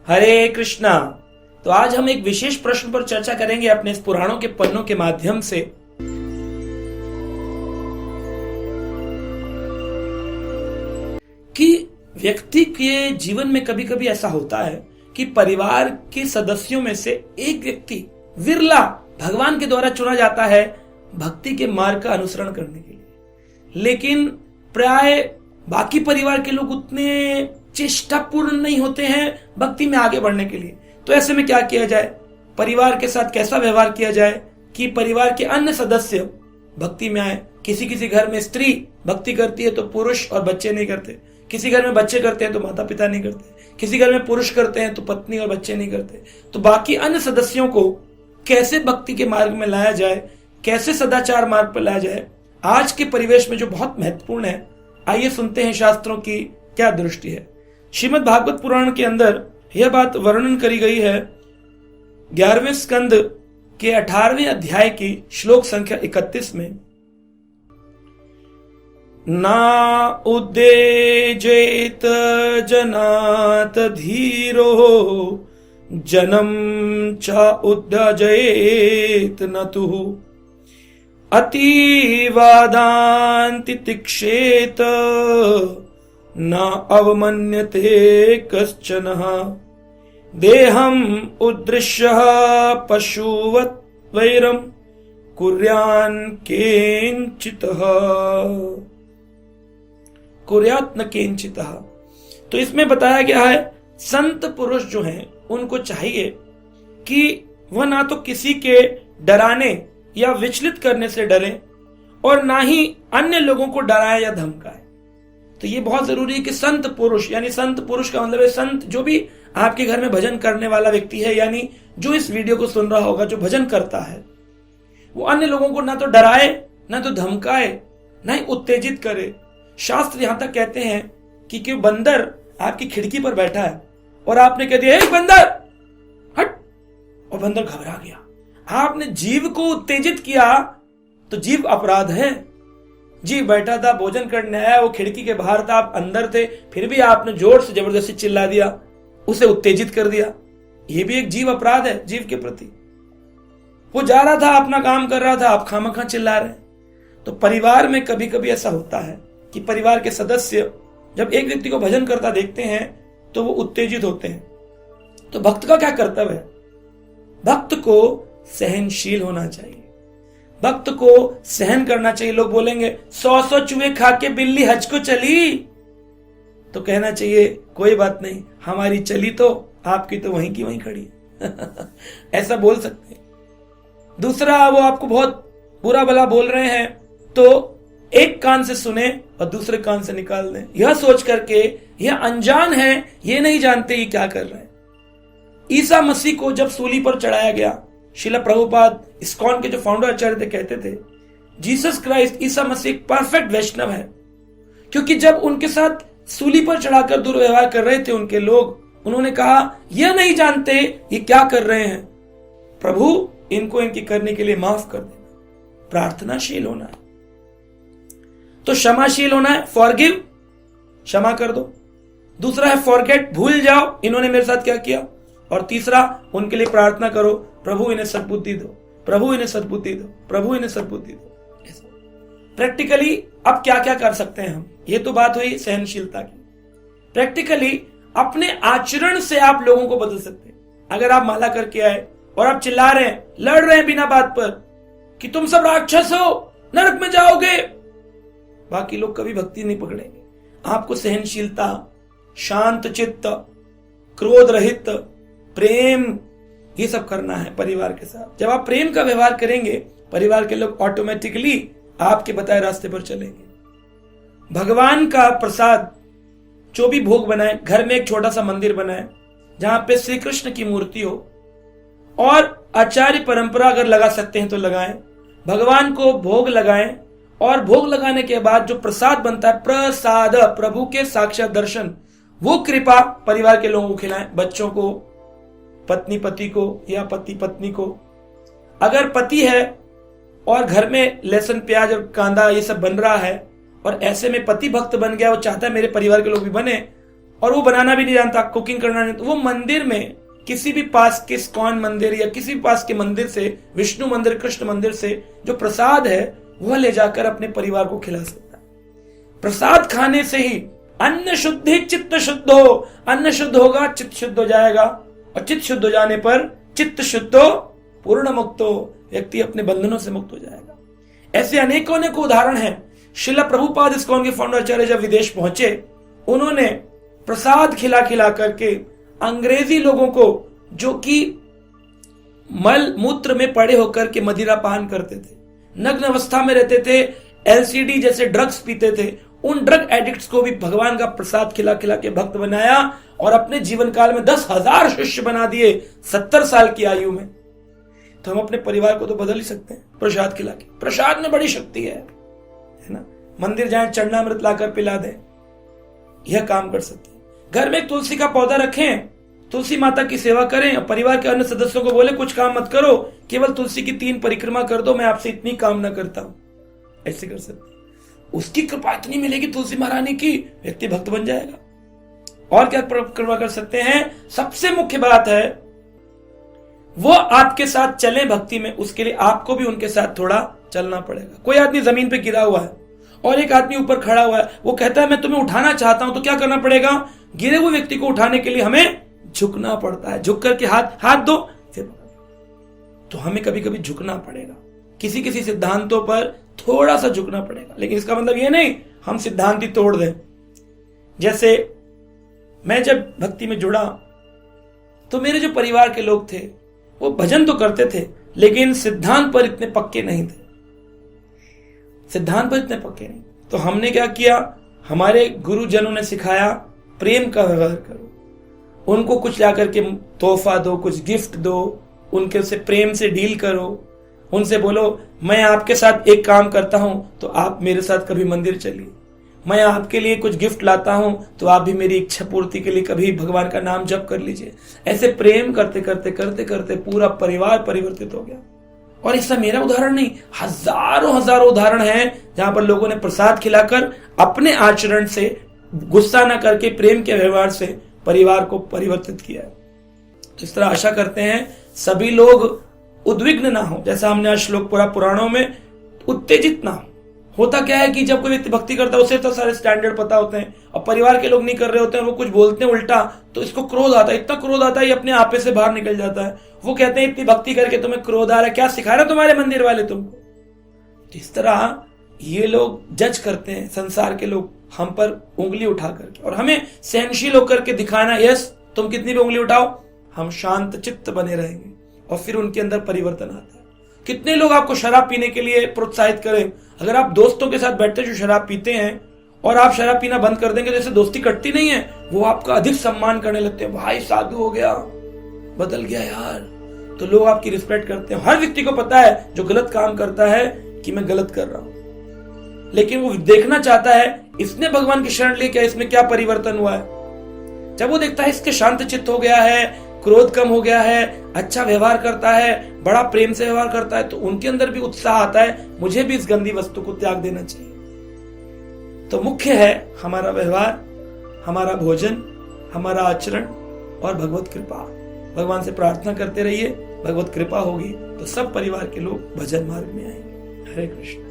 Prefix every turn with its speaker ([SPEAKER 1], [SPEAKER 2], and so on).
[SPEAKER 1] हरे कृष्णा। तो आज हम एक विशेष प्रश्न पर चर्चा करेंगे अपने इस पुराणों के पन्नों के माध्यम से। कि व्यक्ति के जीवन में कभी कभी ऐसा होता है कि परिवार के सदस्यों में से एक व्यक्ति विरला भगवान के द्वारा चुना जाता है भक्ति के मार्ग का अनुसरण करने के लिए, लेकिन प्राय बाकी परिवार के लोग उतने चेष्टापूर्ण नहीं होते हैं भक्ति में आगे बढ़ने के लिए। तो ऐसे में क्या किया जाए, परिवार के साथ कैसा व्यवहार किया जाए कि परिवार के अन्य सदस्य भक्ति में आए। किसी किसी घर में स्त्री भक्ति करती है तो पुरुष और बच्चे नहीं करते, किसी घर में बच्चे करते हैं तो माता पिता नहीं करते, किसी घर में पुरुष करते हैं तो पत्नी और बच्चे नहीं करते। तो बाकी अन्य सदस्यों को कैसे भक्ति के मार्ग में लाया जाए, कैसे सदाचार मार्ग पर लाया जाए, आज के परिवेश में जो बहुत महत्वपूर्ण है। आइए सुनते हैं शास्त्रों की क्या दृष्टि है। श्रीमद् भागवत पुराण के अंदर यह बात वर्णन करी गई है 11वें स्कंद के 18वें अध्याय की श्लोक संख्या 31 में। ना उद्देजेत जनात धीरो जनम च उद्दजेत नतु अतिवादान्ति तिक्षेत न अवमन्यते कश्चन देहम उद्दृश्य पशुवत् वैरम कुर्यान् केंचितः कुर्यात् न केंचितः। तो इसमें बताया गया है संत पुरुष जो हैं उनको चाहिए कि वह ना तो किसी के डराने या विचलित करने से डरे और ना ही अन्य लोगों को डराए या धमकाए। तो ये बहुत जरूरी है कि संत पुरुष, यानी संत पुरुष का मतलब है संत जो भी आपके घर में भजन करने वाला व्यक्ति है, यानी जो इस वीडियो को सुन रहा होगा, जो भजन करता है, वो अन्य लोगों को ना तो डराए, ना तो धमकाए, ना ही उत्तेजित करे। शास्त्र यहां तक कहते हैं कि कोई बंदर आपकी खिड़की पर बैठा है और आपने कह दिया, बंदर हट, और बंदर घबरा गया। आपने जीव को उत्तेजित किया तो जीव अपराध है। जीव बैठा था, भोजन करने आया, वो खिड़की के बाहर था, आप अंदर थे, फिर भी आपने जोर से जबरदस्ती चिल्ला दिया, उसे उत्तेजित कर दिया। यह भी एक जीव अपराध है जीव के प्रति। वो जा रहा था, अपना काम कर रहा था, आप खामखा चिल्ला रहे हैं। तो परिवार में कभी कभी ऐसा होता है कि परिवार के सदस्य जब एक व्यक्ति को भजन करता देखते हैं तो वो उत्तेजित होते हैं। तो भक्त का क्या कर्तव्य है? भक्त को सहनशील होना चाहिए, भक्त को सहन करना चाहिए। लोग बोलेंगे 100 चूहे खा के बिल्ली हज को चली, तो कहना चाहिए कोई बात नहीं, हमारी चली तो आपकी तो वहीं की वहीं खड़ी ऐसा बोल सकते हैं। दूसरा, वो आपको बहुत बुरा भला बोल रहे हैं तो एक कान से सुने और दूसरे कान से निकाल दें, यह सोच करके यह अनजान है, ये नहीं जानते ये क्या कर रहे हैं। ईसा मसीह को जब सूली पर चढ़ाया गया, श्रील प्रभुपाद इस्कॉन के जो फाउंडर आचार्य थे कहते थे जीसस क्राइस्ट, ईसा मसीह एक परफेक्ट वैष्णव है, क्योंकि जब उनके साथ सूली पर चढ़ाकर दुर्व्यवहार कर रहे थे उनके लोग, उन्होंने कहा यह नहीं जानते ये क्या कर रहे हैं, प्रभु इनको इनकी करने के लिए माफ कर देना। प्रार्थनाशील होना है तो क्षमाशील होना है, फॉरगिव, क्षमा कर दो। दूसरा है फॉरगेट, भूल जाओ इन्होंने मेरे साथ क्या किया। और तीसरा, उनके लिए प्रार्थना करो, प्रभु इन्हें सद्बुद्धि दो, प्रभु इन्हें सद्बुद्धि दो, प्रभु इन्हें सद्बुद्धि दो। प्रैक्टिकली अब क्या क्या कर सकते हैं हम, ये तो बात हुई सहनशीलता की। प्रैक्टिकली अपने आचरण से आप लोगों को बदल सकते हैं। अगर आप माला करके आए और आप चिल्ला रहे हैं, लड़ रहे हैं बिना बात पर कि तुम सब राक्षस हो, नरक में जाओगे, बाकी लोग कभी भक्ति नहीं पकड़ेंगे। आपको सहनशीलता, शांत चित्त, क्रोध रहित, प्रेम, ये सब करना है परिवार के साथ। जब आप प्रेम का व्यवहार करेंगे, परिवार के लोग ऑटोमेटिकली आपके बताए रास्ते पर चलेंगे। भगवान का प्रसाद जो भी भोग बनाए, घर में एक छोटा सा मंदिर बनाए जहां पे श्री कृष्ण की मूर्ति हो, और आचार्य परंपरा अगर लगा सकते हैं तो लगाएं, भगवान को भोग लगाएं, और भोग लगाने के बाद जो प्रसाद बनता है, प्रसाद, प्रभु के साक्षात दर्शन, वो कृपा परिवार के लोगों को खिलाएं, बच्चों को, पत्नी पति को या पति पत्नी को। अगर पति है और घर में लहसुन प्याज और कांदा ये सब बन रहा है और ऐसे में पति भक्त बन गया, वो चाहता है मेरे परिवार के लोग भी बने, और वो बनाना भी नहीं जानता, कुकिंग करना नहीं, तो वो मंदिर में किसी भी पास के इस्कॉन मंदिर या किसी भी पास के मंदिर से, विष्णु मंदिर, कृष्ण मंदिर से जो प्रसाद है वह ले जाकर अपने परिवार को खिला सकता है। प्रसाद खाने से ही अन्न शुद्धि चित्त शुद्ध हो, अन्न शुद्ध होगा चित्त शुद्ध हो जाएगा, और चित्त शुद्ध हो जाने पर चित्त शुद्ध हो पूर्ण मुक्त हो, व्यक्ति अपने बंधनों से मुक्त हो जाएगा। ऐसे अनेकों अनेक उदाहरण हैं। श्रील प्रभुपाद इस्कॉन के फाउंडर आचार्य जब विदेश पहुंचे, उन्होंने प्रसाद खिला खिला करके अंग्रेजी लोगों को, जो कि मल मूत्र में पड़े होकर के मदिरा पान करते थे, नग्न अवस्था में रहते थे, एलसीडी जैसे ड्रग्स पीते थे, उन ड्रग एडिक्ट्स को भी भगवान का प्रसाद खिला खिला के भक्त बनाया और अपने जीवन काल में 10,000 शिष्य बना दिए 70 साल की आयु में। तो हम अपने परिवार को तो बदल ही सकते हैं प्रसाद खिला के। प्रसाद में बड़ी शक्ति है ना। मंदिर जाएं, चरणामृत लाकर पिला दें, यह काम कर सकते हैं। घर में एक तुलसी का पौधा रखें, तुलसी माता की सेवा करें, और परिवार के अन्य सदस्यों को बोले कुछ काम मत करो, केवल तुलसी की 3 परिक्रमा कर दो, मैं आपसे इतनी कामना करता हूं। ऐसे कर सकते हैं। उसकी कृपा इतनी मिलेगी तुलसी महारानी की, व्यक्ति भक्त बन जाएगा। और क्या परिक्रमा कर सकते हैं? सबसे मुख्य बात है वो आपके साथ चले भक्ति में, उसके लिए आपको भी उनके साथ थोड़ा चलना पड़ेगा। कोई आदमी जमीन पे गिरा हुआ है और एक आदमी ऊपर खड़ा हुआ है, वो कहता है मैं तुम्हें उठाना चाहता हूं, तो क्या करना पड़ेगा? गिरे हुए व्यक्ति को उठाने के लिए हमें झुकना पड़ता है। झुक करके हाथ दो, फिर तो हमें कभी कभी झुकना पड़ेगा, किसी किसी सिद्धांतों पर थोड़ा सा झुकना पड़ेगा। लेकिन इसका मतलब ये नहीं हम सिद्धांत ही तोड़ दें। जैसे मैं जब भक्ति में जुड़ा तो मेरे जो परिवार के लोग थे वो भजन तो करते थे, लेकिन सिद्धांत पर इतने पक्के नहीं थे। सिद्धांत पर इतने पक्के नहीं, तो हमने क्या किया? हमारे गुरुजनों ने सिखाया प्रेम का व्यवहार करो, उनको कुछ ला करके तोहफा दो, कुछ गिफ्ट दो, उनके से प्रेम से डील करो, उनसे बोलो मैं आपके साथ एक काम करता हूं तो आप मेरे साथ कभी मंदिर चलिए, मैं आपके लिए कुछ गिफ्ट लाता हूं तो आप भी मेरी इच्छा पूर्ति के लिए कभी भगवान का नाम जप कर लीजिए। ऐसे प्रेम करते करते करते करते पूरा परिवार परिवर्तित हो गया। और इसका मेरा उदाहरण नहीं, हजारों हजारों उदाहरण हैं जहां पर लोगों ने प्रसाद खिलाकर अपने आचरण से, गुस्सा न करके प्रेम के व्यवहार से परिवार को परिवर्तित किया है। तो इस तरह आशा करते हैं सभी लोग उद्विग्न ना हो, जैसा हमने आज श्लोक पूरा पुराणों में, उत्तेजित ना हो। होता क्या है कि जब कोई व्यक्ति भक्ति करता है उसे तो सारे स्टैंडर्ड पता होते हैं और परिवार के लोग नहीं कर रहे होते हैं, वो कुछ बोलते हैं उल्टा, तो इसको क्रोध आता है, इतना क्रोध आता है ये अपने आपे से बाहर निकल जाता है। वो कहते हैं इतनी भक्ति करके तुम्हें क्रोध आ रहा है, क्या सिखा रहे तुम्हारे मंदिर वाले तुमको? तो इस तरह ये लोग जज करते हैं, संसार के लोग, हम पर उंगली उठा करके, और हमें सहनशील होकर के दिखाना, यस तुम कितनी भी उंगली उठाओ हम शांत चित्त बने रहेंगे, और फिर उनके अंदर परिवर्तन आता है। कितने लोग आपको शराब पीने के लिए प्रोत्साहित करें, अगर आप दोस्तों के साथ बैठते जो शराब पीते हैं और आप शराब पीना बंद कर देंगे, जैसे दोस्ती कटती नहीं है, वो आपका अधिक सम्मान करने लगते हैं। भाई साधु हो गया, बदल गया यार, तो लोग आपकी रिस्पेक्ट करते हैं। हर व्यक्ति को पता है जो गलत काम करता है कि मैं गलत कर रहा हूं, लेकिन वो देखना चाहता है इसने भगवान की शरण ली क्या, इसमें क्या परिवर्तन हुआ है। जब वो देखता है इसके शांत चित्त हो गया है, क्रोध कम हो गया है, अच्छा व्यवहार करता है, बड़ा प्रेम से व्यवहार करता है, तो उनके अंदर भी उत्साह आता है, मुझे भी इस गंदी वस्तु को त्याग देना चाहिए। तो मुख्य है हमारा व्यवहार, हमारा भोजन, हमारा आचरण और भगवत कृपा। भगवान से प्रार्थना करते रहिए, भगवत कृपा होगी तो सब परिवार के लोग भजन मार्ग में आएंगे। हरे कृष्ण।